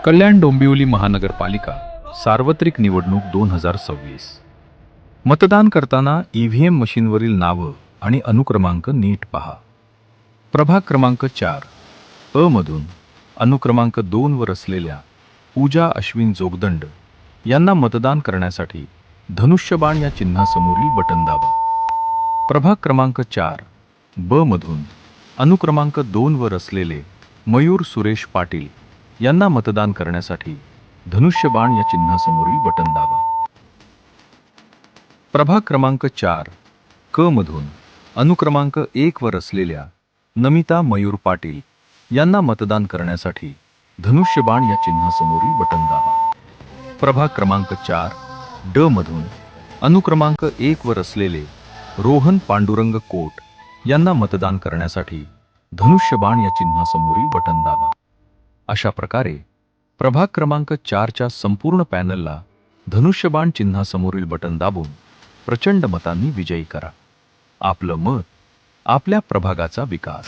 कल्याण डोंबिवली महानगरपालिका सार्वत्रिक निवडणूक 2026. मतदान करताना ईव्हीएम मशीनवरील नावं आणि अनुक्रमांक नीट पहा. प्रभाग क्रमांक 4 अ मधून अनुक्रमांक 2 वर असलेल्या पूजा अश्विन जोगदंड यांना मतदान करण्यासाठी धनुष्यबाण या चिन्हासमोरील बटन दाबा. प्रभाग क्रमांक 4 ब मधून अनुक्रमांक 2 वर असलेले मयूर सुरेश पाटील यांना मतदान करण्यासाठी धनुष्यबाण या चिन्हासमोरील बटन दाबा. प्रभाग क्रमांक 4 क मधून अनुक्रमांक 1 वर असलेल्या नमिता मयूर पाटील यांना मतदान करण्यासाठी धनुष्यबाण या चिन्हासमोरील बटन दाबा. प्रभाग क्रमांक 4 ड मधून अनुक्रमांक 1 वर असलेले रोहन पांडुरंग कोट यांना मतदान करण्यासाठी धनुष्यबाण या चिन्हासमोरील बटन दाबा. अशा प्रकारे प्रभाग क्रमांक 4च्या संपूर्ण पॅनलला धनुष्यबाण चिन्हासमोरील बटन दाबून प्रचंड मतांनी विजयी करा. आपलं मत, आपल्या प्रभागाचा विकास.